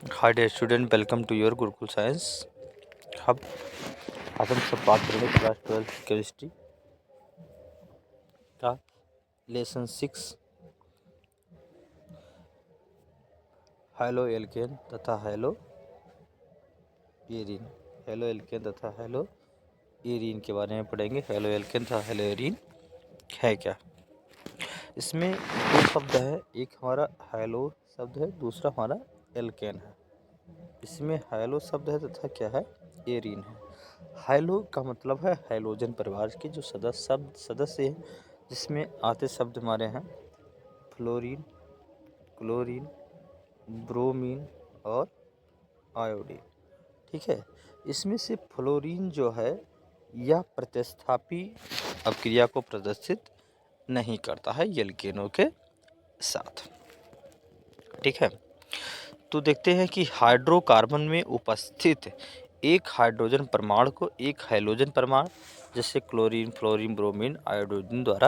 Hi dear student, welcome to your Gurukul science. अब आज हम सब बात करेंगे क्लास 12 केमिस्ट्री का लेसन 6 हैलो एल्केन तथा हैलो एरीन। हैलो एल्केन तथा हैलो एरीन के बारे में पढ़ेंगे। हैलो एल्केन तथा हैलो एरीन है क्या। इसमें दो शब्द है, एक हमारा हैलो शब्द है, दूसरा हमारा एल्केन है। इसमें हैलो शब्द है तथा क्या है, एरीन है। हैलो का मतलब है हैलोजन परिवार के जो सदस्य हैं, जिसमें आते शब्द हमारे हैं फ्लोरीन, क्लोरीन, ब्रोमीन और आयोडीन। ठीक है, इसमें से फ्लोरीन जो है यह प्रतिस्थापी अभिक्रिया को प्रदर्शित नहीं करता है एल्केनों के साथ। ठीक है, तो देखते हैं कि हाइड्रोकार्बन में उपस्थित एक हाइड्रोजन परमाणु को एक हैलोजन परमाणु जैसे क्लोरीन, फ्लोरीन, ब्रोमीन, आयोडीन द्वारा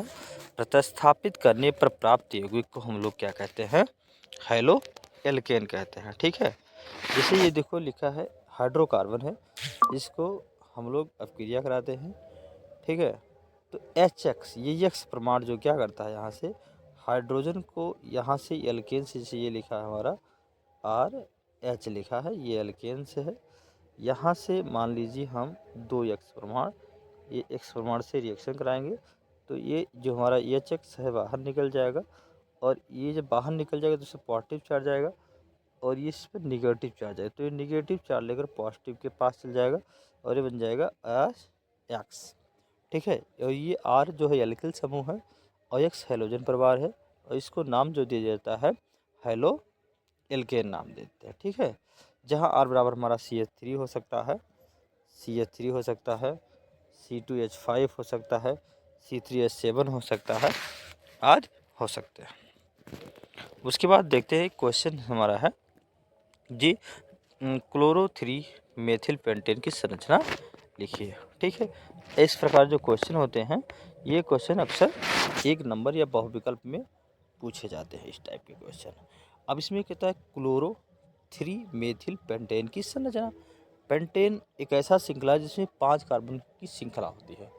प्रतिस्थापित करने पर प्राप्त यौगिक को हम लोग क्या कहते हैं, हैलो एल्केन कहते हैं। ठीक है, जैसे ये देखो लिखा है हाइड्रोकार्बन है, इसको हम लोग अपक्रिया कराते हैं। ठीक है, तो HX ये X परमाणु जो क्या करता है, यहाँ से हाइड्रोजन को यहाँ से एल्केन से, जैसे ये लिखा है हमारा RH लिखा है, ये एल्केन से है। यहाँ से मान लीजिए हम 2X परमाणु, ये X परमाणु से रिएक्शन कराएंगे तो ये जो हमारा HX है बाहर निकल जाएगा, और ये जब बाहर निकल जाएगा तो इससे पॉजिटिव चार्ज आएगा, और ये इस पर निगेटिव चार्ज आएगा, तो ये निगेटिव चार्ज लेकर पॉजिटिव के पास चल जाएगा और ये बन जाएगा X। ठीक है, और ये R जो है एल्किल समूह है और X हैलोजन परिवार है, और इसको नाम जो दिया जाता है हैलो एल्केन नाम देते हैं। ठीक है, जहाँ R बराबर हमारा CH3 हो सकता है, CH3 हो सकता है, C2H5 हो सकता है, C3H7 हो सकता है, आज हो सकते हैं। उसके बाद देखते हैं क्वेश्चन हमारा है जी, क्लोरो 3 मेथिल पेंटेन की संरचना लिखिए। ठीक है, इस प्रकार जो क्वेश्चन होते हैं ये क्वेश्चन अक्सर 1 नंबर या बहुविकल्प में पूछे जाते हैं, इस टाइप के क्वेश्चन। अब इसमें कहता है क्लोरो 3 मेथिल पेंटेन की संरचना। पेंटेन एक ऐसा श्रृंखला है जिसमें 5 कार्बन की श्रृंखला होती है,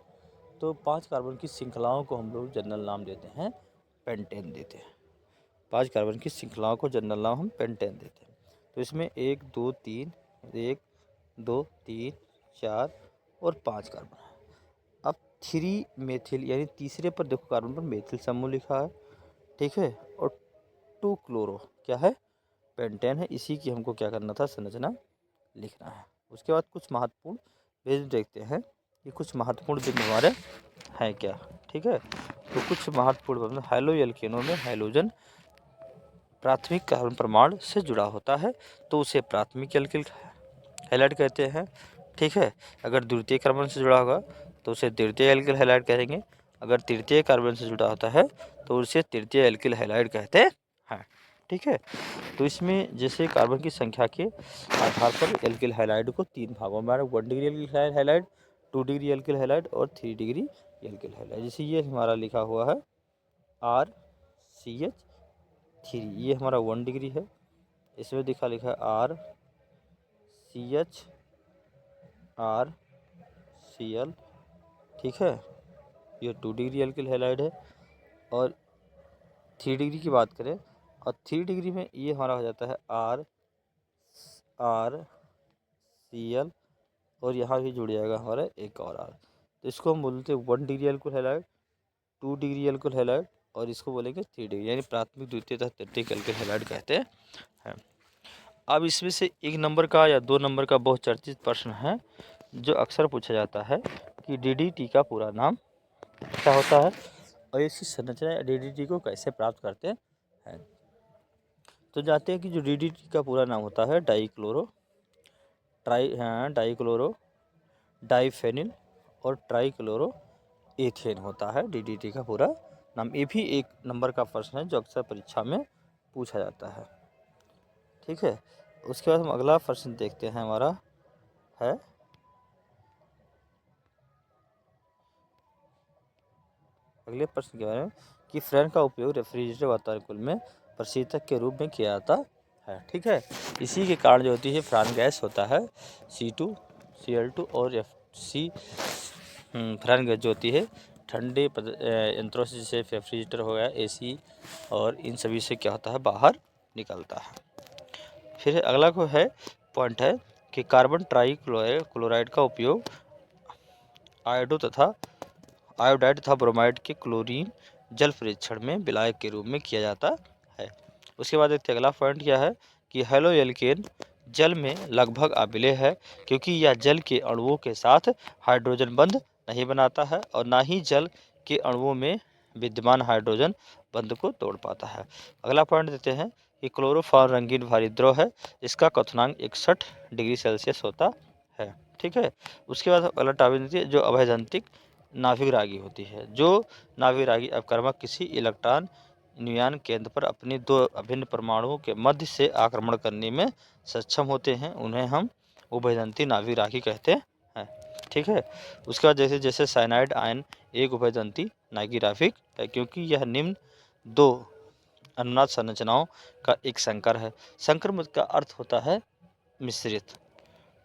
तो 5 कार्बन की श्रृंखलाओं को हम लोग जनरल नाम देते हैं पेंटेन देते हैं। 5 कार्बन की श्रृंखलाओं को जनरल नाम हम पेंटेन देते हैं। तो इसमें 1 2 3 1 2 3 4 और 5 कार्बन है। अब 3 मेथिल यानी तीसरे पर देखो कार्बन पर मेथिल समूह लिखा है। ठीक है, और 2 क्लोरो क्या है, पेंटेन है। इसी की हमको क्या करना था, संरचना लिखना है। उसके बाद कुछ महत्वपूर्ण भेद देखते हैं कि कुछ महत्वपूर्ण बिंदु हमारे हैं क्या। ठीक है, तो कुछ महत्वपूर्ण हैलो एल्केनों में हैलोजन प्राथमिक कार्बन परमाणु से जुड़ा होता है तो उसे प्राथमिक एल्किल हैलाइड कहते हैं। ठीक है, अगर द्वितीय कार्बन से जुड़ा होगा तो उसे तृतीय एल्किल हैलाइड कहेंगे। अगर तृतीय कार्बन से जुड़ा होता है तो उसे तृतीय एल्किल हैलाइड कहते हैं। ठीक है, तो इसमें जैसे कार्बन की संख्या के आधार पर एल्किल हैलाइड को 3 भागों में 1 degree alkyl halide, 2 degree alkyl halide और 3 डिग्री एल्किल हैलाइड। जैसे ये हमारा लिखा हुआ है RCH3, ये हमारा 1 डिग्री है। इसमें लिखा है RCHRCl। ठीक है, ये 2 डिग्री एल्किल हैलाइड है। और 3 डिग्री की बात करें, और 3 डिग्री में ये हमारा हो जाता है RCl, और यहाँ भी जुड़ जाएगा हमारा एक और R। तो इसको हम बोलते हैं 1 degree alkyl halide, 2 degree alkyl halide, और इसको बोलेंगे 3 डिग्री, यानी प्राथमिक, द्वितीय तथा तृतीय एल्किल हैलाइड कहते हैं। अब इसमें से 1 नंबर का या 2 नंबर का बहुत चर्चित प्रश्न है जो अक्सर पूछा जाता है कि DDT का पूरा नाम क्या होता है और इसकी संरचना DDT को कैसे प्राप्त करते हैं। तो जानते हैं कि जो DDT का पूरा नाम होता है डाइक्लोरो डाइफेनिल और ट्राइक्लोरो एथेन होता है DDT का पूरा नाम। ये भी 1 नंबर का प्रश्न है जो अक्सर परीक्षा में पूछा जाता है। ठीक है, उसके बाद हम अगला प्रश्न देखते हैं, हमारा है अगले प्रश्न के बारे में कि फ्रेन का उपयोग रेफ्रिजरेटर वातानुकूलन में प्रशीतक के रूप में किया जाता है। ठीक है, इसी के कारण जो होती है फ्रान गैस होता है C2Cl2 और FC फ्रान गैस जो होती है ठंडे यंत्रों से, जैसे रेफ्रिजरेटर हो गया, AC, और इन सभी से क्या होता है बाहर निकलता है। फिर अगला को है पॉइंट है कि कार्बन ट्राईक्लोराइड का उपयोग आयोडाइड तथा ब्रोमाइड के क्लोरीन जल परीक्षण में विलायक के रूप में किया जाता है। उसके बाद एक अगला पॉइंट क्या है कि हेलोएल्केन जल में लगभग अविलेय है, क्योंकि यह जल के अणुओं के साथ हाइड्रोजन बंध नहीं बनाता है और ना ही जल के अणुओं में विद्यमान हाइड्रोजन बंध को तोड़ पाता है। अगला पॉइंट देते हैं कि क्लोरोफॉर्म रंगीन भारी द्रव है, इसका क्वथनांक 61 डिग्री सेल्सियस होता है। ठीक है, उसके बाद अगला टॉपिक देती है जो अभैसंतिक नाभिक रागी होती है। जो नाभिक रागी अपक्रमक किसी इलेक्ट्रॉन न्यूयॉन केंद्र पर अपने दो अभिन्न परमाणुओं के मध्य से आक्रमण करने में सक्षम होते हैं, उन्हें हम उभयदंती नाभिक रागी कहते हैं। ठीक है, उसके बाद जैसे जैसे साइनाइड आयन एक उभयदंती नाभिक रागी है, क्योंकि यह निम्न दो अनुनाद संरचनाओं का एक संकर है। संकर मुक्त का अर्थ होता है मिश्रित।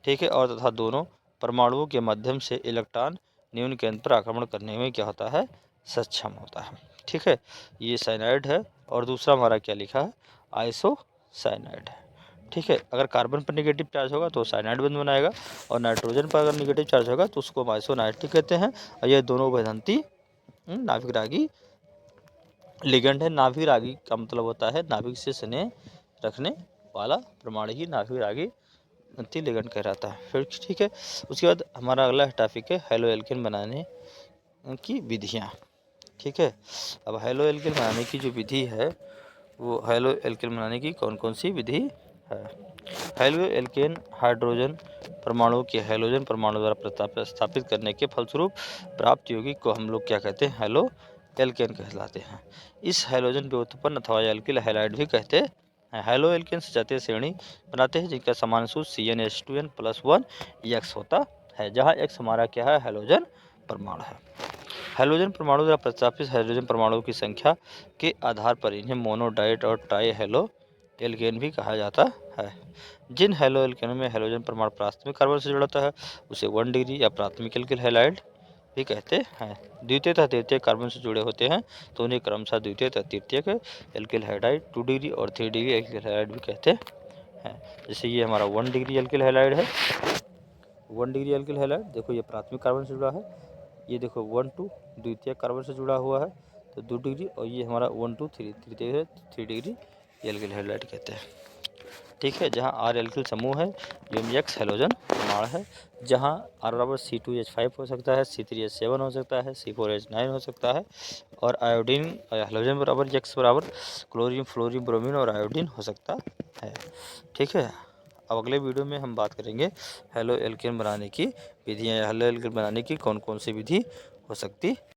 ठीक है, और तथा दोनों परमाणुओं के माध्यम से इलेक्ट्रॉन न्यून केंद्र पर आक्रमण करने में क्या होता है सक्षम होता है। ठीक है, ये साइनाइड है, और दूसरा हमारा क्या लिखा है आइसोसाइनाइड है। ठीक है, अगर कार्बन पर निगेटिव चार्ज होगा तो साइनाइड बंध बनाएगा, और नाइट्रोजन पर अगर निगेटिव चार्ज होगा तो उसको हम आइसोनाइट्रिक कहते हैं। और ये दोनों उभयदंती नाभिक रागी लिगेंड है। नाभिक रागी का मतलब होता है नाभिक से स्नेह रखने वाला प्रमाण ही नाभिक रागी लिगेंड कहलाता है। फिर ठीक है, उसके बाद हमारा अगला टॉपिक है हेलोएल्केन बनाने की विधियाँ। ठीक है, अब हेलोएल्केन बनाने की जो विधि है वो हेलोएल्केन बनाने की कौन कौन सी विधि है। हेलोएल्केन हाइड्रोजन परमाणु के हेलोजन परमाणु द्वारा प्रतिस्थापित करने के फलस्वरूप प्राप्त यौगिक को हम लोग क्या कहते हैं हेलोएल्केन कहलाते हैं। इस हेलोजन व्युत्पन्न अथवा एल्किल हैलाइड भी कहते हैं। हेलोएल्केन सजातीय श्रेणी बनाते हैं जिनका समान सूत्र CnH2n+1 होता है, जहाँ X हमारा क्या है हेलोजन परमाणु है। हेलोजन परमाणु द्वारा प्रतिस्थापित हाइड्रोजन परमाणुओं की संख्या के आधार पर इन्हें मोनो, डाइट और ट्राई हेलोएल्केन भी कहा जाता है। जिन हेलोएल्केनों में हेलोजन परमाणु प्राथमिक कार्बन से जुड़ा होता है उसे 1 डिग्री या प्राथमिक एल्किल हैलाइड भी कहते हैं। द्वितीय तथा तृतीय कार्बन से जुड़े होते हैं तो उन्हें क्रमशः द्वितीय तथा तृतीय एल्किल हाइड्राइड 2 डिग्री और 3 डिग्री एल्किल हाइड्राइड भी कहते हैं। जैसे ये हमारा 1 डिग्री एल्किल हाइड्राइड है, 1 डिग्री एल्किल हाइड्राइड, देखो ये प्राथमिक कार्बन से जुड़ा है। ये देखो 1 2 द्वितीय कार्बन से जुड़ा हुआ है तो 2 डिग्री, और ये हमारा 1 2 3 तृतीय है 3 डिग्री एल्किल हाइड्राइड कहते हैं। ठीक है, जहाँ R एल्किल समूह है जो X हेलोजन परमाणु है, जहाँ R बराबर C2H5 हो सकता है, C3H7 हो सकता है, C4H9 हो सकता है, और आयोडीन हेलोजन बराबर X बराबर क्लोरीन, फ्लोरीन, ब्रोमीन और आयोडीन हो सकता है। ठीक है, अब अगले वीडियो में हम बात करेंगे हेलोएल्केन बनाने की विधियाँ, या हेलोएल्केन बनाने की कौन कौन सी विधि हो सकती